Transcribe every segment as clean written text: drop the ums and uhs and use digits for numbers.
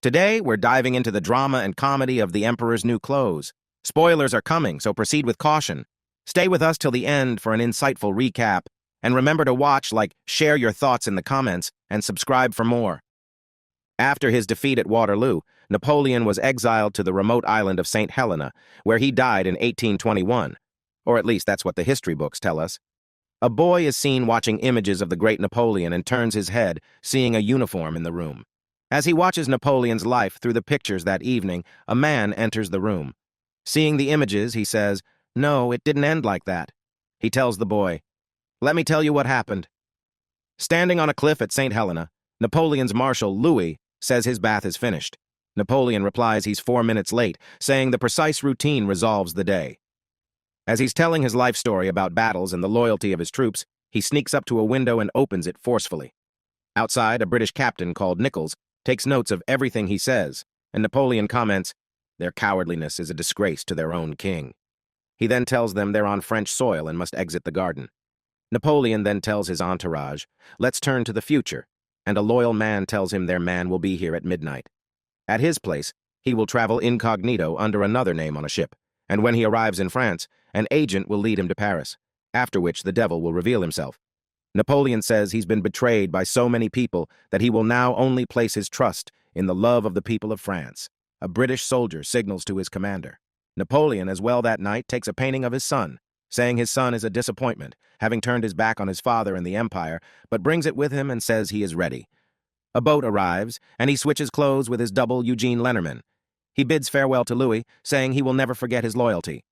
Today, we're diving into the drama and comedy of the Emperor's New Clothes. Spoilers are coming, so proceed with caution. Stay with us till the end for an insightful recap, and remember to watch, like, share your thoughts in the comments, and subscribe for more. After his defeat at Waterloo, Napoleon was exiled to the remote island of St. Helena, where he died in 1821. Or at least that's what the history books tell us. A boy is seen watching images of the great Napoleon and turns his head, seeing a uniform in the room. As he watches Napoleon's life through the pictures that evening, a man enters the room. Seeing the images, he says, "No, it didn't end like that." He tells the boy, "Let me tell you what happened." Standing on a cliff at St. Helena, Napoleon's marshal, Louis, says his bath is finished. Napoleon replies he's 4 minutes late, saying the precise routine resolves the day. As he's telling his life story about battles and the loyalty of his troops, he sneaks up to a window and opens it forcefully. Outside, a British captain called Nichols takes notes of everything he says, and Napoleon comments, "Their cowardliness is a disgrace to their own king." He then tells them they're on French soil and must exit the garden. Napoleon then tells his entourage, "Let's turn to the future," and a loyal man tells him their man will be here at midnight. At his place, he will travel incognito under another name on a ship, and when he arrives in France, an agent will lead him to Paris, after which the devil will reveal himself. Napoleon says he's been betrayed by so many people that he will now only place his trust in the love of the people of France. A British soldier signals to his commander. Napoleon, as well that night, takes a painting of his son, saying his son is a disappointment, having turned his back on his father and the empire, but brings it with him and says he is ready. A boat arrives, and he switches clothes with his double Eugene Lenormand. He bids farewell to Louis, saying he will never forget his loyalty.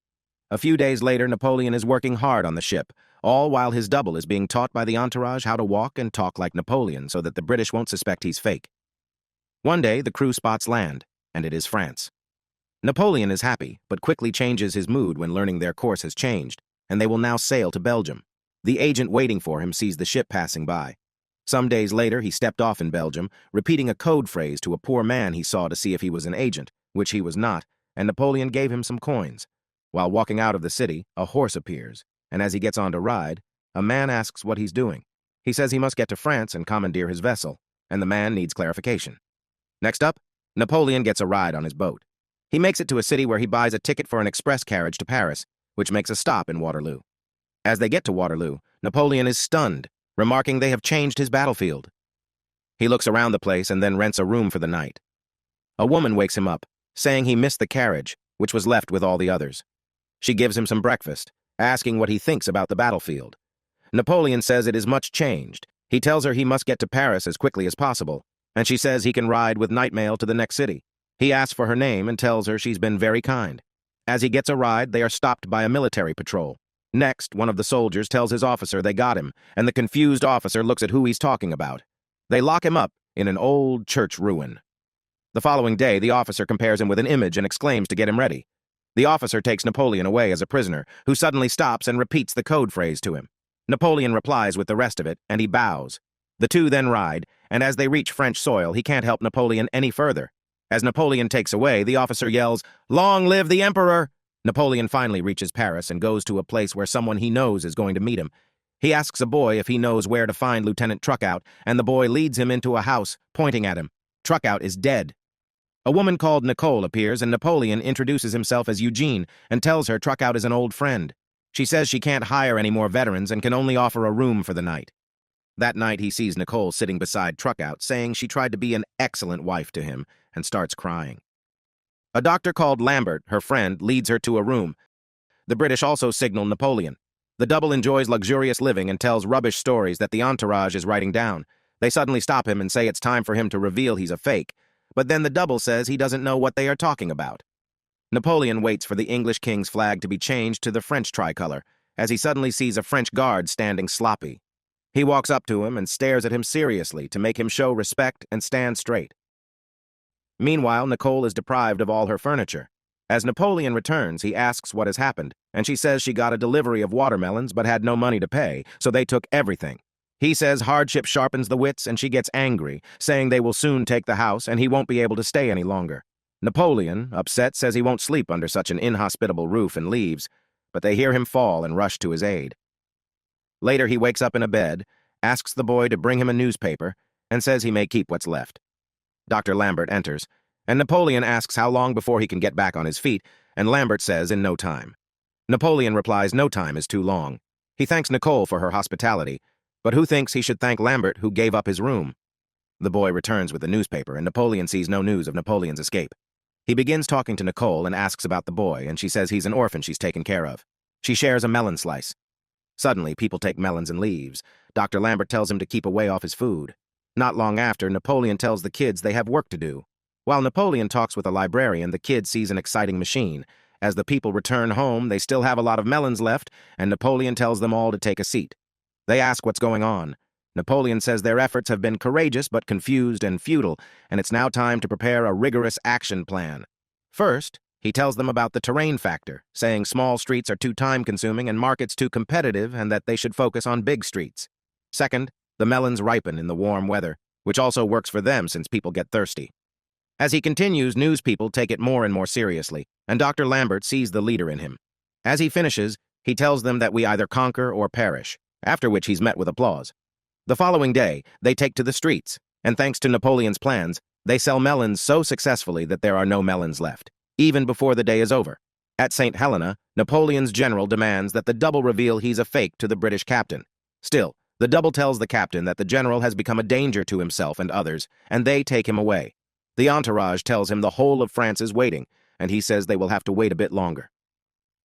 A few days later, Napoleon is working hard on the ship, all while his double is being taught by the entourage how to walk and talk like Napoleon so that the British won't suspect he's fake. One day, the crew spots land, and it is France. Napoleon is happy, but quickly changes his mood when learning their course has changed, and they will now sail to Belgium. The agent waiting for him sees the ship passing by. Some days later, he stepped off in Belgium, repeating a code phrase to a poor man he saw to see if he was an agent, which he was not, and Napoleon gave him some coins. While walking out of the city, a horse appears, and as he gets on to ride, a man asks what he's doing. He says he must get to France and commandeer his vessel, and the man needs clarification. Next up, Napoleon gets a ride on his boat. He makes it to a city where he buys a ticket for an express carriage to Paris, which makes a stop in Waterloo. As they get to Waterloo, Napoleon is stunned, remarking they have changed his battlefield. He looks around the place and then rents a room for the night. A woman wakes him up, saying he missed the carriage, which was left with all the others. She gives him some breakfast, asking what he thinks about the battlefield. Napoleon says it is much changed. He tells her he must get to Paris as quickly as possible, and she says he can ride with night mail to the next city. He asks for her name and tells her she's been very kind. As he gets a ride, they are stopped by a military patrol. Next, one of the soldiers tells his officer they got him, and the confused officer looks at who he's talking about. They lock him up in an old church ruin. The following day, the officer compares him with an image and exclaims to get him ready. The officer takes Napoleon away as a prisoner, who suddenly stops and repeats the code phrase to him. Napoleon replies with the rest of it, and he bows. The two then ride, and as they reach French soil, he can't help Napoleon any further. As Napoleon takes away, the officer yells, "Long live the Emperor!" Napoleon finally reaches Paris and goes to a place where someone he knows is going to meet him. He asks a boy if he knows where to find Lieutenant Truckout, and the boy leads him into a house, pointing at him. Truckout is dead. A woman called Nicole appears, and Napoleon introduces himself as Eugene and tells her Truckout is an old friend. She says she can't hire any more veterans and can only offer a room for the night. That night, he sees Nicole sitting beside Truckout, saying she tried to be an excellent wife to him, and starts crying. A doctor called Lambert, her friend, leads her to a room. The British also signal Napoleon. The double enjoys luxurious living and tells rubbish stories that the entourage is writing down. They suddenly stop him and say it's time for him to reveal he's a fake, but then the double says he doesn't know what they are talking about. Napoleon waits for the English king's flag to be changed to the French tricolor, as he suddenly sees a French guard standing sloppy. He walks up to him and stares at him seriously to make him show respect and stand straight. Meanwhile, Nicole is deprived of all her furniture. As Napoleon returns, he asks what has happened, and she says she got a delivery of watermelons but had no money to pay, so they took everything. He says hardship sharpens the wits, and she gets angry, saying they will soon take the house and he won't be able to stay any longer. Napoleon, upset, says he won't sleep under such an inhospitable roof and leaves, but they hear him fall and rush to his aid. Later, he wakes up in a bed, asks the boy to bring him a newspaper, and says he may keep what's left. Dr. Lambert enters, and Napoleon asks how long before he can get back on his feet, and Lambert says in no time. Napoleon replies no time is too long. He thanks Nicole for her hospitality, but who thinks he should thank Lambert, who gave up his room? The boy returns with the newspaper, and Napoleon sees no news of Napoleon's escape. He begins talking to Nicole and asks about the boy, and she says he's an orphan she's taken care of. She shares a melon slice. Suddenly, people take melons and leaves. Dr. Lambert tells him to keep away off his food. Not long after, Napoleon tells the kids they have work to do. While Napoleon talks with a librarian, the kid sees an exciting machine. As the people return home, they still have a lot of melons left, and Napoleon tells them all to take a seat. They ask what's going on. Napoleon says their efforts have been courageous but confused and futile, and it's now time to prepare a rigorous action plan. First, he tells them about the terrain factor, saying small streets are too time-consuming and markets too competitive, and that they should focus on big streets. Second, the melons ripen in the warm weather, which also works for them since people get thirsty. As he continues, news people take it more and more seriously, and Dr. Lambert sees the leader in him. As he finishes, he tells them that we either conquer or perish, after which he's met with applause. The following day, they take to the streets, and thanks to Napoleon's plans, they sell melons so successfully that there are no melons left, even before the day is over. At St. Helena, Napoleon's general demands that the double reveal he's a fake to the British captain. Still, the double tells the captain that the general has become a danger to himself and others, and they take him away. The entourage tells him the whole of France is waiting, and he says they will have to wait a bit longer.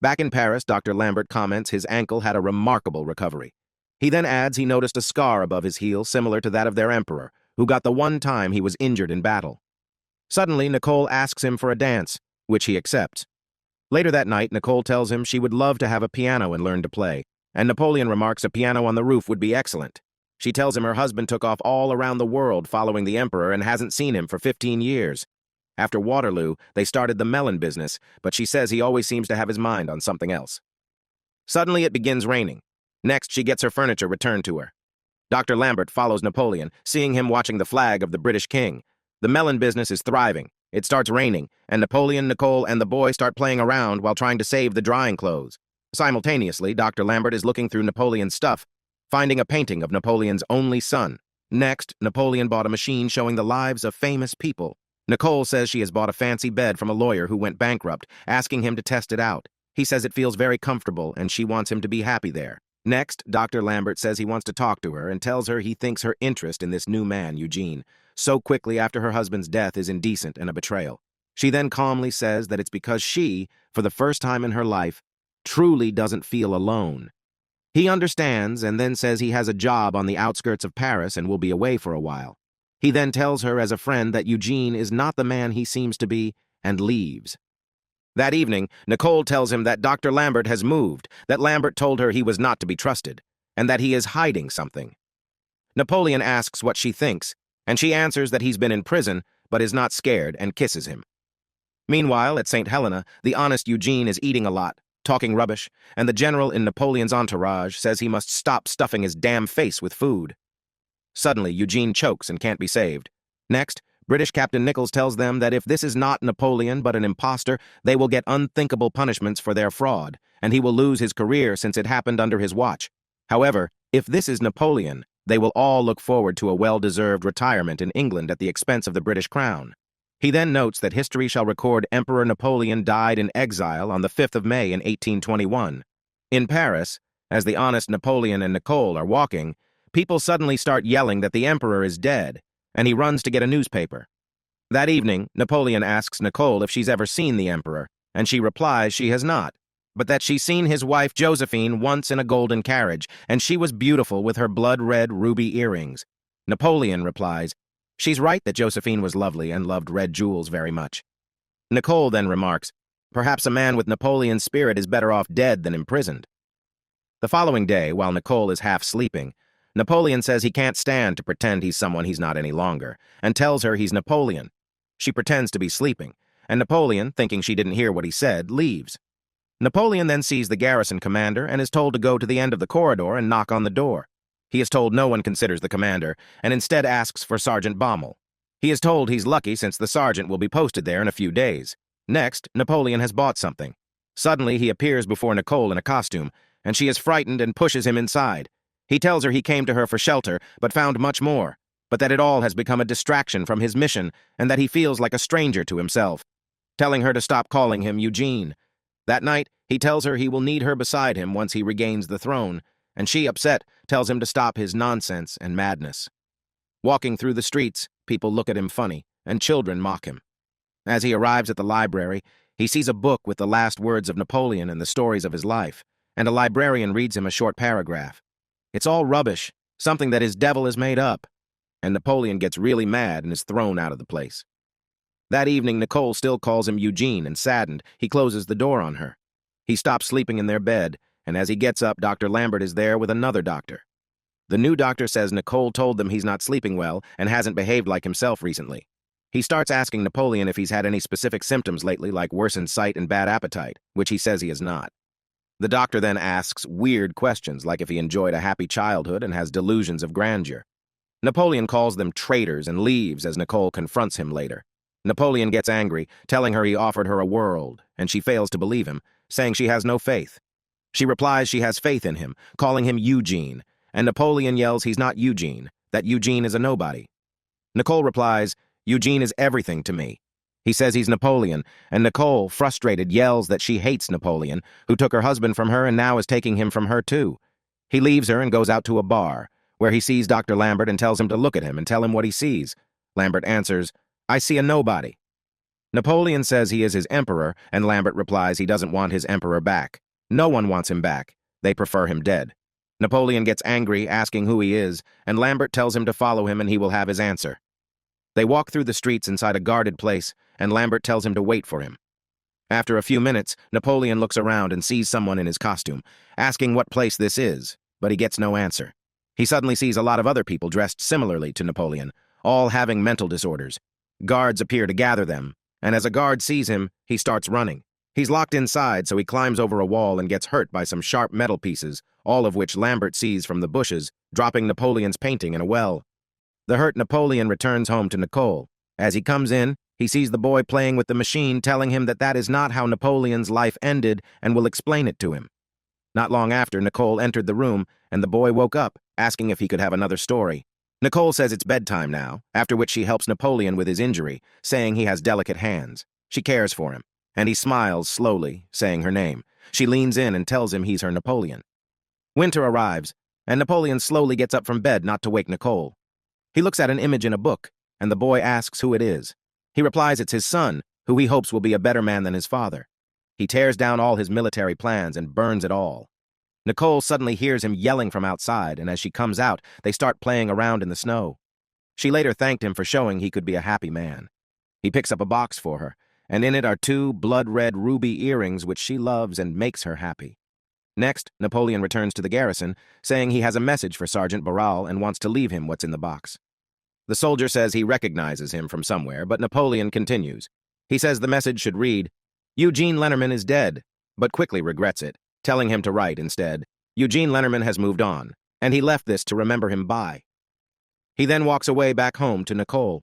Back in Paris, Dr. Lambert comments his ankle had a remarkable recovery. He then adds he noticed a scar above his heel similar to that of their emperor, who got the one time he was injured in battle. Suddenly, Nicole asks him for a dance, which he accepts. Later that night, Nicole tells him she would love to have a piano and learn to play, and Napoleon remarks a piano on the roof would be excellent. She tells him her husband took off all around the world following the emperor and hasn't seen him for 15 years. After Waterloo, they started the melon business, but she says he always seems to have his mind on something else. Suddenly, it begins raining. Next, she gets her furniture returned to her. Dr. Lambert follows Napoleon, seeing him watching the flag of the British king. The melon business is thriving. It starts raining, and Napoleon, Nicole, and the boy start playing around while trying to save the drying clothes. Simultaneously, Dr. Lambert is looking through Napoleon's stuff, finding a painting of Napoleon's only son. Next, Napoleon bought a machine showing the lives of famous people. Nicole says she has bought a fancy bed from a lawyer who went bankrupt, asking him to test it out. He says it feels very comfortable, and she wants him to be happy there. Next, Dr. Lambert says he wants to talk to her and tells her he thinks her interest in this new man, Eugene, so quickly after her husband's death is indecent and a betrayal. She then calmly says that it's because she, for the first time in her life, truly doesn't feel alone. He understands and then says he has a job on the outskirts of Paris and will be away for a while. He then tells her as a friend that Eugene is not the man he seems to be and leaves. That evening, Nicole tells him that Dr. Lambert has moved, that Lambert told her he was not to be trusted, and that he is hiding something. Napoleon asks what she thinks, and she answers that he's been in prison, but is not scared and kisses him. Meanwhile, at St. Helena, the honest Eugene is eating a lot, talking rubbish, and the general in Napoleon's entourage says he must stop stuffing his damn face with food. Suddenly, Eugene chokes and can't be saved. Next, British Captain Nichols tells them that if this is not Napoleon but an imposter, they will get unthinkable punishments for their fraud, and he will lose his career since it happened under his watch. However, if this is Napoleon, they will all look forward to a well-deserved retirement in England at the expense of the British crown. He then notes that history shall record Emperor Napoleon died in exile on the 5th of May in 1821. In Paris, as the honest Napoleon and Nicole are walking, people suddenly start yelling that the emperor is dead, and he runs to get a newspaper. That evening, Napoleon asks Nicole if she's ever seen the emperor, and she replies she has not, but that she's seen his wife Josephine once in a golden carriage, and she was beautiful with her blood-red ruby earrings. Napoleon replies, she's right that Josephine was lovely and loved red jewels very much. Nicole then remarks, perhaps a man with Napoleon's spirit is better off dead than imprisoned. The following day, while Nicole is half sleeping, Napoleon says he can't stand to pretend he's someone he's not any longer, and tells her he's Napoleon. She pretends to be sleeping, and Napoleon, thinking she didn't hear what he said, leaves. Napoleon then sees the garrison commander and is told to go to the end of the corridor and knock on the door. He is told no one considers the commander, and instead asks for Sergeant Baumel. He is told he's lucky since the sergeant will be posted there in a few days. Next, Napoleon has bought something. Suddenly, he appears before Nicole in a costume, and she is frightened and pushes him inside. He tells her he came to her for shelter, but found much more. but that it all has become a distraction from his mission and that he feels like a stranger to himself, telling her to stop calling him Eugene. That night, he tells her he will need her beside him once he regains the throne, and she, upset, tells him to stop his nonsense and madness. Walking through the streets, people look at him funny, and children mock him. As he arrives at the library, he sees a book with the last words of Napoleon and the stories of his life, and a librarian reads him a short paragraph. It's all rubbish, something that his devil has made up, and Napoleon gets really mad and is thrown out of the place. That evening, Nicole still calls him Eugene, and saddened, he closes the door on her. He stops sleeping in their bed, and as he gets up, Dr. Lambert is there with another doctor. The new doctor says Nicole told them he's not sleeping well and hasn't behaved like himself recently. He starts asking Napoleon if he's had any specific symptoms lately, like worsened sight and bad appetite, which he says he has not. The doctor then asks weird questions, like if he enjoyed a happy childhood and has delusions of grandeur. Napoleon calls them traitors and leaves as Nicole confronts him later. Napoleon gets angry, telling her he offered her a world, and she fails to believe him, saying she has no faith. She replies she has faith in him, calling him Eugene, and Napoleon yells he's not Eugene, that Eugene is a nobody. Nicole replies, Eugene is everything to me. He says he's Napoleon, and Nicole, frustrated, yells that she hates Napoleon, who took her husband from her and now is taking him from her too. He leaves her and goes out to a bar, where he sees Dr. Lambert and tells him to look at him and tell him what he sees. Lambert answers, I see a nobody. Napoleon says he is his emperor, and Lambert replies he doesn't want his emperor back. No one wants him back. They prefer him dead. Napoleon gets angry, asking who he is, and Lambert tells him to follow him and he will have his answer. They walk through the streets inside a guarded place, and Lambert tells him to wait for him. After a few minutes, Napoleon looks around and sees someone in his costume, asking what place this is, but he gets no answer. He suddenly sees a lot of other people dressed similarly to Napoleon, all having mental disorders. Guards appear to gather them, and as a guard sees him, he starts running. He's locked inside, so he climbs over a wall and gets hurt by some sharp metal pieces, all of which Lambert sees from the bushes, dropping Napoleon's painting in a well. The hurt Napoleon returns home to Nicole. As he comes in, he sees the boy playing with the machine, telling him that is not how Napoleon's life ended and will explain it to him. Not long after, Nicole entered the room, and the boy woke up, asking if he could have another story. Nicole says it's bedtime now, after which she helps Napoleon with his injury, saying he has delicate hands. She cares for him, and he smiles slowly, saying her name. She leans in and tells him he's her Napoleon. Winter arrives, and Napoleon slowly gets up from bed not to wake Nicole. He looks at an image in a book, and the boy asks who it is. He replies it's his son, who he hopes will be a better man than his father. He tears down all his military plans and burns it all. Nicole suddenly hears him yelling from outside, and as she comes out, they start playing around in the snow. She later thanked him for showing he could be a happy man. He picks up a box for her, and in it are 2 blood-red ruby earrings which she loves and makes her happy. Next, Napoleon returns to the garrison, saying he has a message for Sergeant Barral and wants to leave him what's in the box. The soldier says he recognizes him from somewhere, but Napoleon continues. He says the message should read, Eugene Lenormand is dead, but quickly regrets it, telling him to write instead, Eugene Lenormand has moved on, and he left this to remember him by. He then walks away back home to Nicole.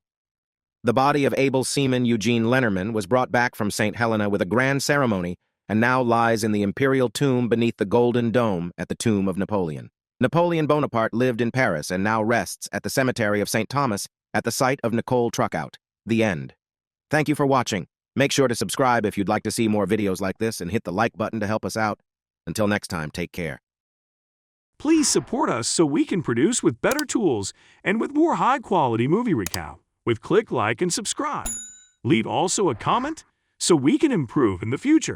The body of able seaman Eugene Lenormand was brought back from St. Helena with a grand ceremony and now lies in the imperial tomb beneath the Golden Dome at the tomb of Napoleon. Napoleon Bonaparte lived in Paris and now rests at the cemetery of St. Thomas at the site of Nicole Truckout. The end. Thank you for watching. Make sure to subscribe if you'd like to see more videos like this and hit the like button to help us out. Until next time, take care. Please support us so we can produce with better tools and with more high-quality movie recap. Click like and subscribe. Leave also a comment so we can improve in the future.